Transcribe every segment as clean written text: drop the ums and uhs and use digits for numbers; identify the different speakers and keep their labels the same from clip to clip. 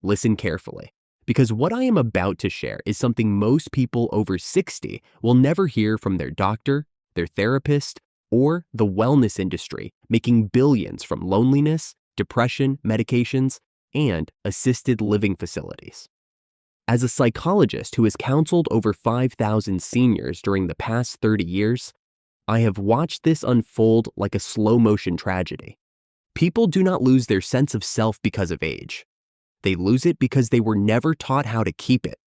Speaker 1: Listen carefully, because what I am about to share is something most people over 60 will never hear from their doctor, their therapist, or the wellness industry, making billions from loneliness, depression, medications, and assisted living facilities. As a psychologist who has counseled over 5,000 seniors during the past 30 years, I have watched this unfold like a slow-motion tragedy. People do not lose their sense of self because of age. They lose it because they were never taught how to keep it.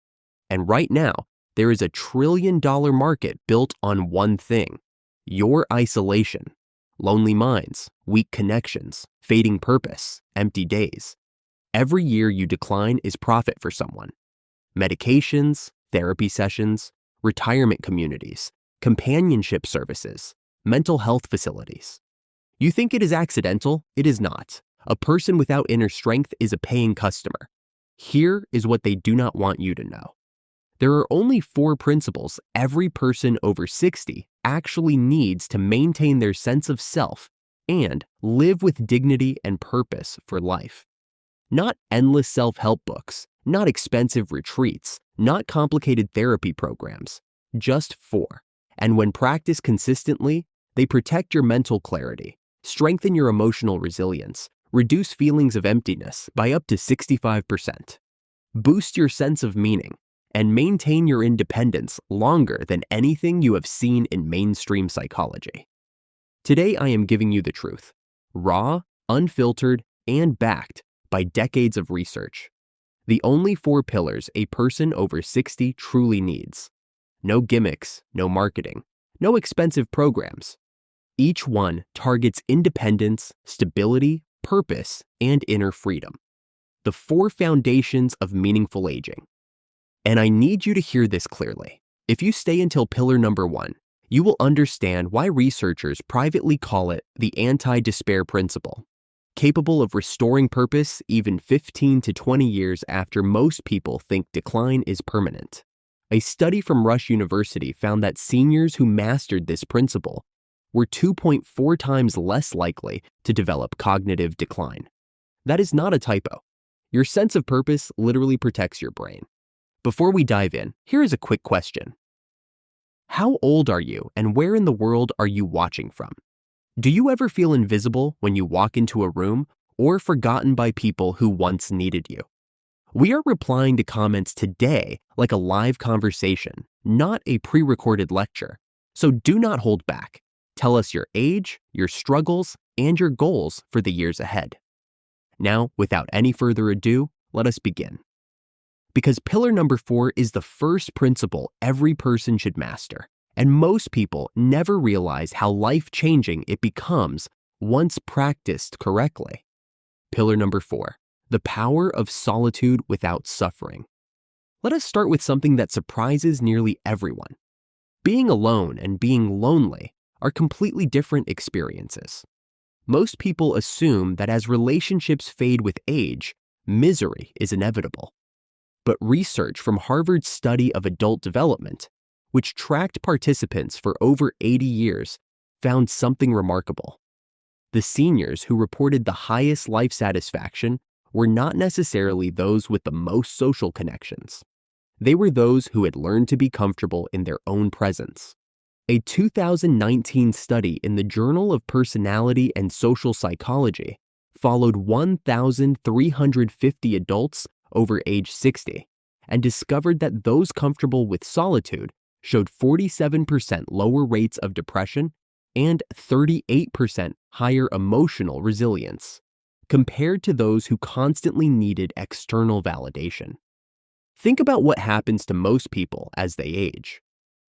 Speaker 1: And right now, there is a trillion-dollar market built on one thing: your isolation. Lonely minds, weak connections, fading purpose, empty days. Every year you decline is profit for someone. Medications, therapy sessions, retirement communities, companionship services, mental health facilities. You think it is accidental? It is not. A person without inner strength is a paying customer. Here is what they do not want you to know. There are only 4 principles every person over 60 actually needs to maintain their sense of self and live with dignity and purpose for life. Not endless self-help books, not expensive retreats, not complicated therapy programs, just 4. And when practiced consistently, they protect your mental clarity, strengthen your emotional resilience, reduce feelings of emptiness by up to 65%, boost your sense of meaning, and maintain your independence longer than anything you have seen in mainstream psychology. Today, I am giving you the truth, raw, unfiltered, and backed by decades of research. The only 4 pillars a person over 60 truly needs. No gimmicks, no marketing, no expensive programs. Each one targets independence, stability, purpose, and inner freedom. The 4 foundations of meaningful aging. And I need you to hear this clearly. If you stay until pillar number 1, you will understand why researchers privately call it the anti-despair principle, capable of restoring purpose even 15 to 20 years after most people think decline is permanent. A study from Rush University found that seniors who mastered this principle were 2.4 times less likely to develop cognitive decline. That is not a typo. Your sense of purpose literally protects your brain. Before we dive in, here is a quick question. How old are you and where in the world are you watching from? Do you ever feel invisible when you walk into a room or forgotten by people who once needed you? We are replying to comments today like a live conversation, not a pre-recorded lecture. So do not hold back. Tell us your age, your struggles, and your goals for the years ahead. Now, without any further ado, let us begin. Because pillar number 4 is the first principle every person should master, and most people never realize how life-changing it becomes once practiced correctly. Pillar number 4, the power of solitude without suffering. Let us start with something that surprises nearly everyone. Being alone and being lonely are completely different experiences. Most people assume that as relationships fade with age, misery is inevitable. But research from Harvard's study of adult development, which tracked participants for over 80 years, found something remarkable. The seniors who reported the highest life satisfaction were not necessarily those with the most social connections. They were those who had learned to be comfortable in their own presence. A 2019 study in the Journal of Personality and Social Psychology followed 1,350 adults over age 60 and discovered that those comfortable with solitude showed 47% lower rates of depression and 38% higher emotional resilience compared to those who constantly needed external validation. Think about what happens to most people as they age.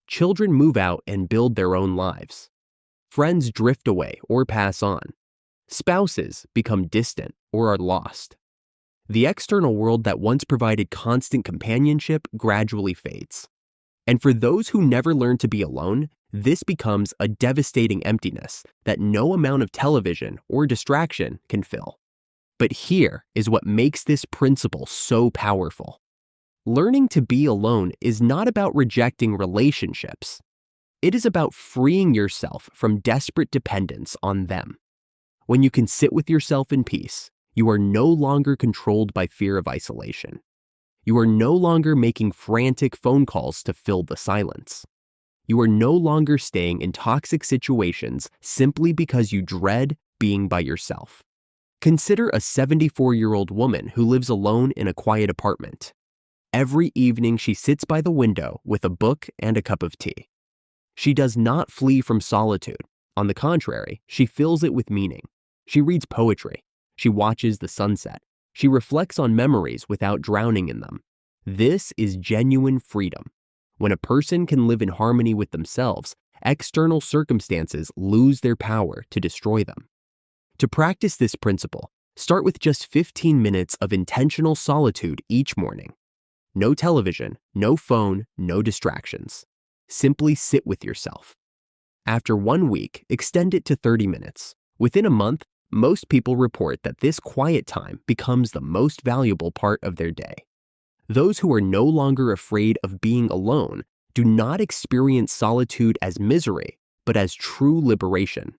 Speaker 1: Children move out and build their own lives. Friends drift away or pass on. Spouses become distant or are lost. The external world that once provided constant companionship gradually fades. And for those who never learn to be alone, this becomes a devastating emptiness that no amount of television or distraction can fill. But here is what makes this principle so powerful. Learning to be alone is not about rejecting relationships. It is about freeing yourself from desperate dependence on them. When you can sit with yourself in peace, You are no longer controlled by fear of isolation. You are no longer making frantic phone calls to fill the silence. You are no longer staying in toxic situations simply because you dread being by yourself. Consider a 74-year-old woman who lives alone in a quiet apartment. Every evening she sits by the window with a book and a cup of tea. She does not flee from solitude. On the contrary, she fills it with meaning. She reads poetry. She watches the sunset. She reflects on memories without drowning in them. This is genuine freedom. When a person can live in harmony with themselves, external circumstances lose their power to destroy them. To practice this principle, start with just 15 minutes of intentional solitude each morning. No television, no phone, no distractions. Simply sit with yourself. After 1 week, extend it to 30 minutes. Within a month, most people report that this quiet time becomes the most valuable part of their day. Those who are no longer afraid of being alone do not experience solitude as misery, but as true liberation.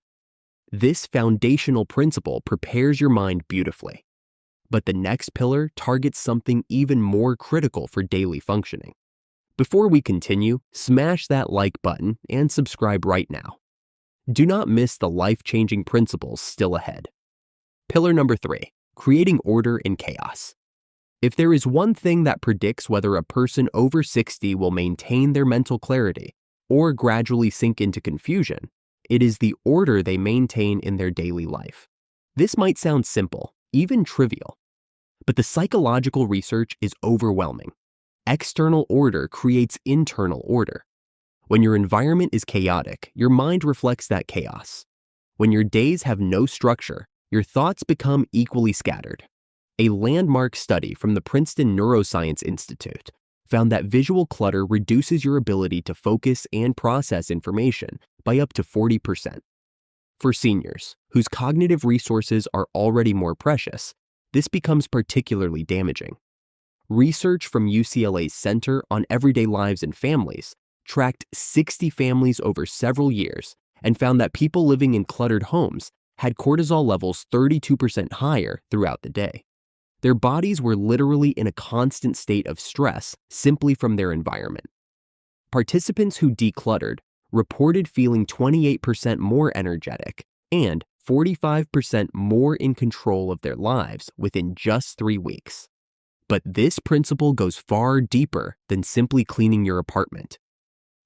Speaker 1: This foundational principle prepares your mind beautifully. But the next pillar targets something even more critical for daily functioning. Before we continue, smash that like button and subscribe right now. Do not miss the life-changing principles still ahead. Pillar number 3, creating order in chaos. If there is one thing that predicts whether a person over 60 will maintain their mental clarity or gradually sink into confusion, it is the order they maintain in their daily life. This might sound simple, even trivial, but the psychological research is overwhelming. External order creates internal order. When your environment is chaotic, your mind reflects that chaos. When your days have no structure, your thoughts become equally scattered. A landmark study from the Princeton Neuroscience Institute found that visual clutter reduces your ability to focus and process information by up to 40%. For seniors, whose cognitive resources are already more precious, this becomes particularly damaging. Research from UCLA's Center on Everyday Lives and Families tracked 60 families over several years and found that people living in cluttered homes had cortisol levels 32% higher throughout the day. Their bodies were literally in a constant state of stress simply from their environment. Participants who decluttered reported feeling 28% more energetic and 45% more in control of their lives within just 3 weeks. But this principle goes far deeper than simply cleaning your apartment.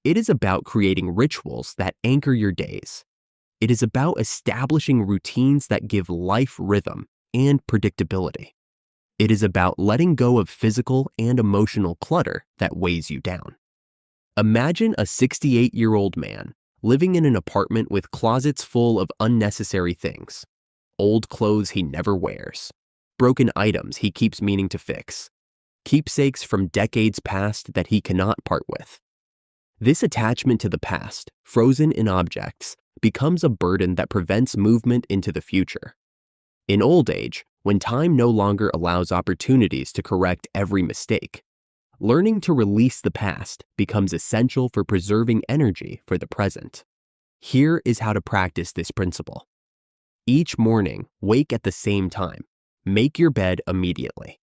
Speaker 1: It is about creating rituals that anchor your days. It is about establishing routines that give life rhythm and predictability. It is about letting go of physical and emotional clutter that weighs you down. Imagine a 68-year-old man living in an apartment with closets full of unnecessary things, old clothes he never wears, broken items he keeps meaning to fix, keepsakes from decades past that he cannot part with. This attachment to the past, frozen in objects, becomes a burden that prevents movement into the future. In old age, when time no longer allows opportunities to correct every mistake, learning to release the past becomes essential for preserving energy for the present. Here is how to practice this principle. Each morning, wake at the same time. Make your bed immediately.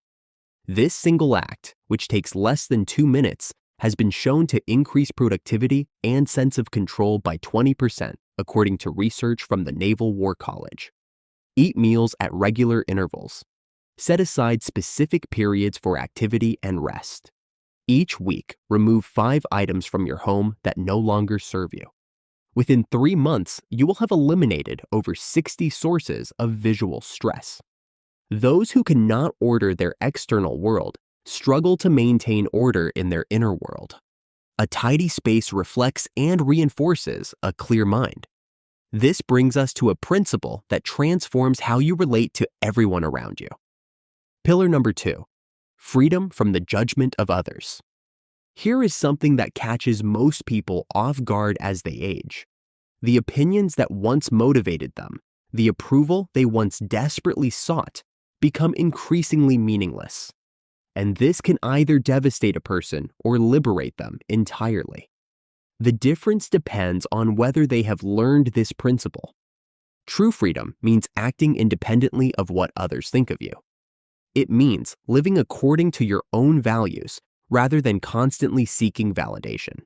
Speaker 1: This single act, which takes less than 2 minutes, has been shown to increase productivity and sense of control by 20%, according to research from the Naval War College. Eat meals at regular intervals. Set aside specific periods for activity and rest. Each week, remove 5 items from your home that no longer serve you. Within 3 months, you will have eliminated over 60 sources of visual stress. Those who cannot order their external world struggle to maintain order in their inner world. A tidy space reflects and reinforces a clear mind. This brings us to a principle that transforms how you relate to everyone around you. Pillar number 2, freedom from the judgment of others. Here is something that catches most people off guard as they age. The opinions that once motivated them, the approval they once desperately sought, become increasingly meaningless. And this can either devastate a person or liberate them entirely. The difference depends on whether they have learned this principle. True freedom means acting independently of what others think of you. It means living according to your own values rather than constantly seeking validation.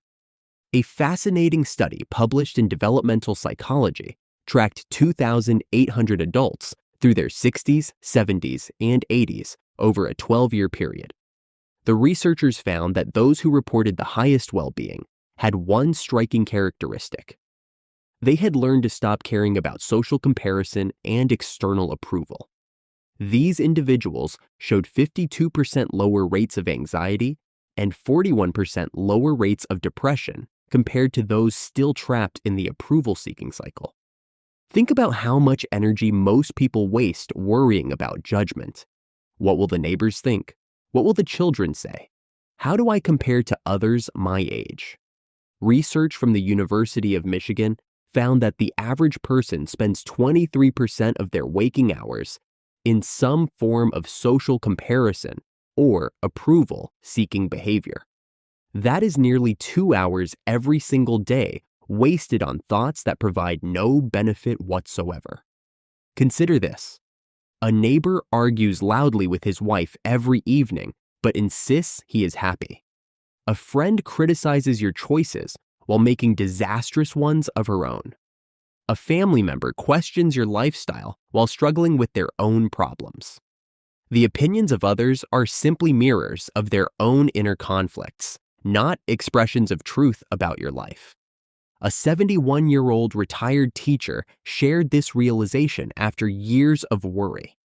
Speaker 1: A fascinating study published in Developmental Psychology tracked 2,800 adults through their 60s, 70s, and 80s over a 12-year period. The researchers found that those who reported the highest well-being had one striking characteristic. They had learned to stop caring about social comparison and external approval. These individuals showed 52% lower rates of anxiety and 41% lower rates of depression compared to those still trapped in the approval-seeking cycle. Think about how much energy most people waste worrying about judgment. What will the neighbors think? What will the children say? How do I compare to others my age? Research from the University of Michigan found that the average person spends 23% of their waking hours in some form of social comparison or approval-seeking behavior. That is nearly 2 hours every single day wasted on thoughts that provide no benefit whatsoever. Consider this. A neighbor argues loudly with his wife every evening, but insists he is happy. A friend criticizes your choices while making disastrous ones of her own. A family member questions your lifestyle while struggling with their own problems. The opinions of others are simply mirrors of their own inner conflicts, not expressions of truth about your life. A 71-year-old retired teacher shared this realization after years of worry.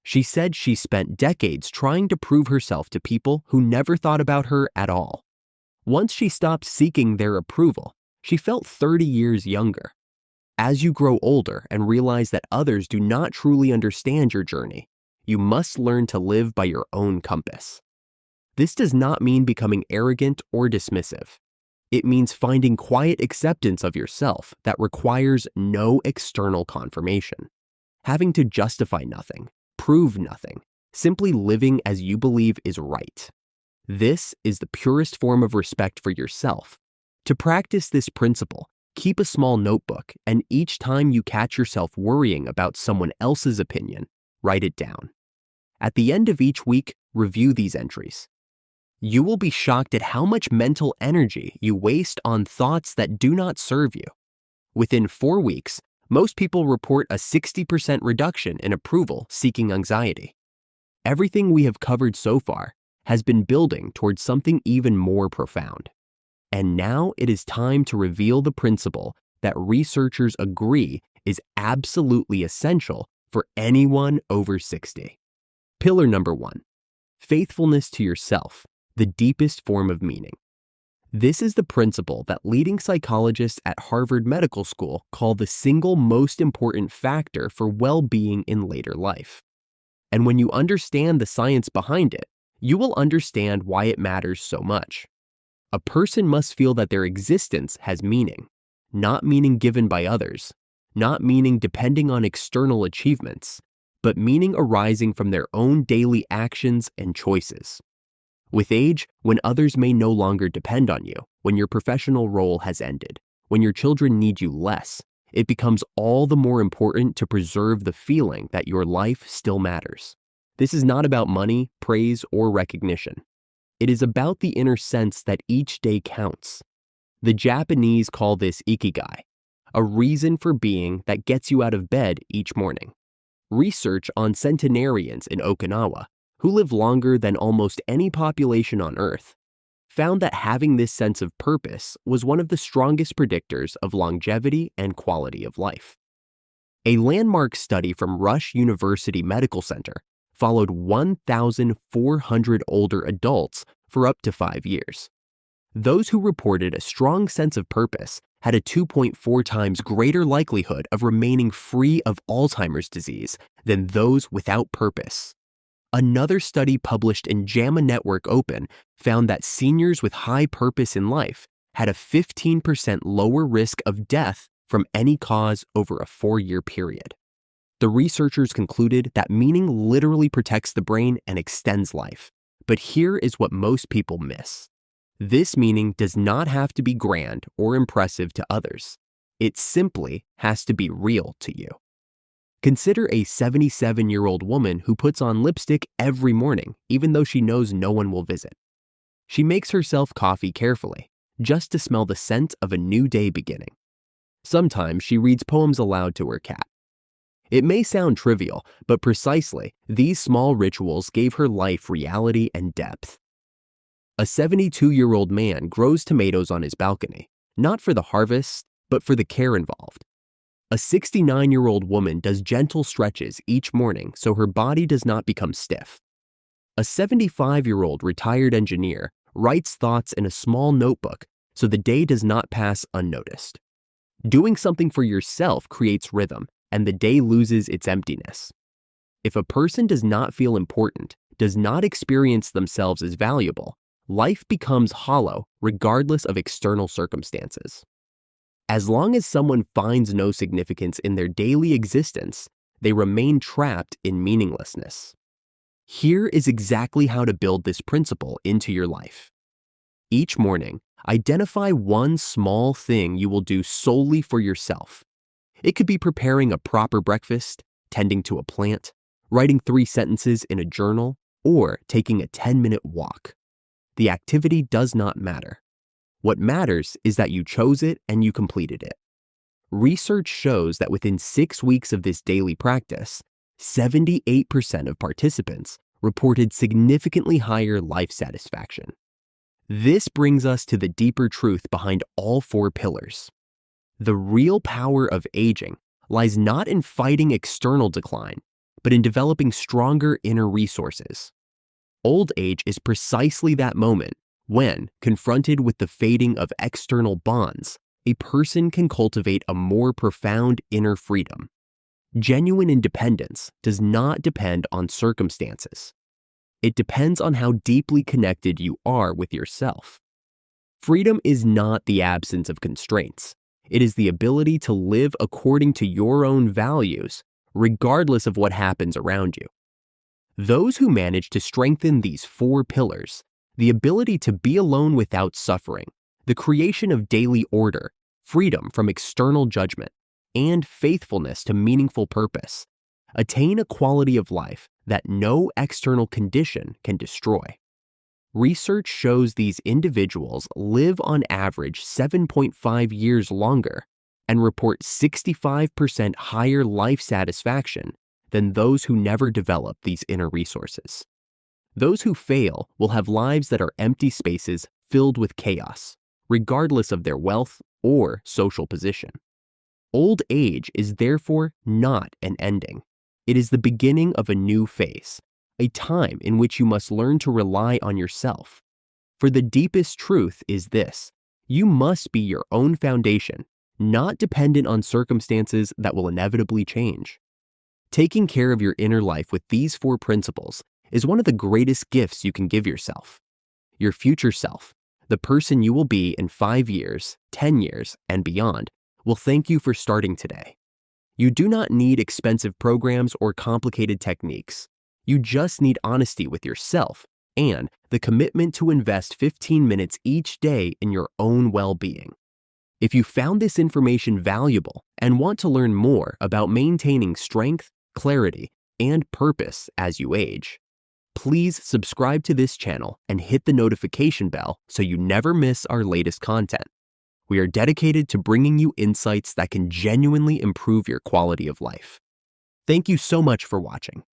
Speaker 1: She said she spent decades trying to prove herself to people who never thought about her at all. Once she stopped seeking their approval, she felt 30 years younger. As you grow older and realize that others do not truly understand your journey, you must learn to live by your own compass. This does not mean becoming arrogant or dismissive. It means finding quiet acceptance of yourself that requires no external confirmation. Having to justify nothing, prove nothing, simply living as you believe is right. This is the purest form of respect for yourself. To practice this principle, keep a small notebook, and each time you catch yourself worrying about someone else's opinion, write it down. At the end of each week, review these entries. You will be shocked at how much mental energy you waste on thoughts that do not serve you. Within 4 weeks, most people report a 60% reduction in approval-seeking anxiety. Everything we have covered so far has been building towards something even more profound. And now it is time to reveal the principle that researchers agree is absolutely essential for anyone over 60. Pillar number 1, faithfulness to yourself, the deepest form of meaning. This is the principle that leading psychologists at Harvard Medical School call the single most important factor for well-being in later life. And when you understand the science behind it, you will understand why it matters so much. A person must feel that their existence has meaning, not meaning given by others, not meaning depending on external achievements, but meaning arising from their own daily actions and choices. With age, when others may no longer depend on you, when your professional role has ended, when your children need you less, it becomes all the more important to preserve the feeling that your life still matters. This is not about money, praise, or recognition. It is about the inner sense that each day counts. The Japanese call this ikigai, a reason for being that gets you out of bed each morning. Research on centenarians in Okinawa, who live longer than almost any population on Earth, found that having this sense of purpose was one of the strongest predictors of longevity and quality of life. A landmark study from Rush University Medical Center followed 1,400 older adults for up to 5 years. Those who reported a strong sense of purpose had a 2.4 times greater likelihood of remaining free of Alzheimer's disease than those without purpose. Another study published in JAMA Network Open found that seniors with high purpose in life had a 15% lower risk of death from any cause over a 4-year period. The researchers concluded that meaning literally protects the brain and extends life. But here is what most people miss. This meaning does not have to be grand or impressive to others. It simply has to be real to you. Consider a 77-year-old woman who puts on lipstick every morning, even though she knows no one will visit. She makes herself coffee carefully, just to smell the scent of a new day beginning. Sometimes she reads poems aloud to her cat. It may sound trivial, but precisely these small rituals gave her life reality and depth. A 72-year-old man grows tomatoes on his balcony, not for the harvest, but for the care involved. A 69-year-old woman does gentle stretches each morning so her body does not become stiff. A 75-year-old retired engineer writes thoughts in a small notebook so the day does not pass unnoticed. Doing something for yourself creates rhythm, and the day loses its emptiness. If a person does not feel important, does not experience themselves as valuable, life becomes hollow regardless of external circumstances. As long as someone finds no significance in their daily existence, they remain trapped in meaninglessness. Here is exactly how to build this principle into your life. Each morning, identify one small thing you will do solely for yourself. It could be preparing a proper breakfast, tending to a plant, writing 3 sentences in a journal, or taking a 10-minute walk. The activity does not matter. What matters is that you chose it and you completed it. Research shows that within 6 weeks of this daily practice, 78% of participants reported significantly higher life satisfaction. This brings us to the deeper truth behind all 4 pillars. The real power of aging lies not in fighting external decline, but in developing stronger inner resources. Old age is precisely that moment when, confronted with the fading of external bonds, a person can cultivate a more profound inner freedom. Genuine independence does not depend on circumstances. It depends on how deeply connected you are with yourself. Freedom is not the absence of constraints. It is the ability to live according to your own values, regardless of what happens around you. Those who manage to strengthen these 4 pillars, the ability to be alone without suffering, the creation of daily order, freedom from external judgment, and faithfulness to meaningful purpose, attain a quality of life that no external condition can destroy. Research shows these individuals live on average 7.5 years longer and report 65% higher life satisfaction than those who never develop these inner resources. Those who fail will have lives that are empty spaces filled with chaos, regardless of their wealth or social position. Old age is therefore not an ending. It is the beginning of a new phase, a time in which you must learn to rely on yourself. For the deepest truth is this: you must be your own foundation, not dependent on circumstances that will inevitably change. Taking care of your inner life with these 4 principles is one of the greatest gifts you can give yourself. Your future self, the person you will be in 5 years, 10 years, and beyond, will thank you for starting today. You do not need expensive programs or complicated techniques. You just need honesty with yourself and the commitment to invest 15 minutes each day in your own well-being. If you found this information valuable and want to learn more about maintaining strength, clarity, and purpose as you age, please subscribe to this channel and hit the notification bell so you never miss our latest content. We are dedicated to bringing you insights that can genuinely improve your quality of life. Thank you so much for watching.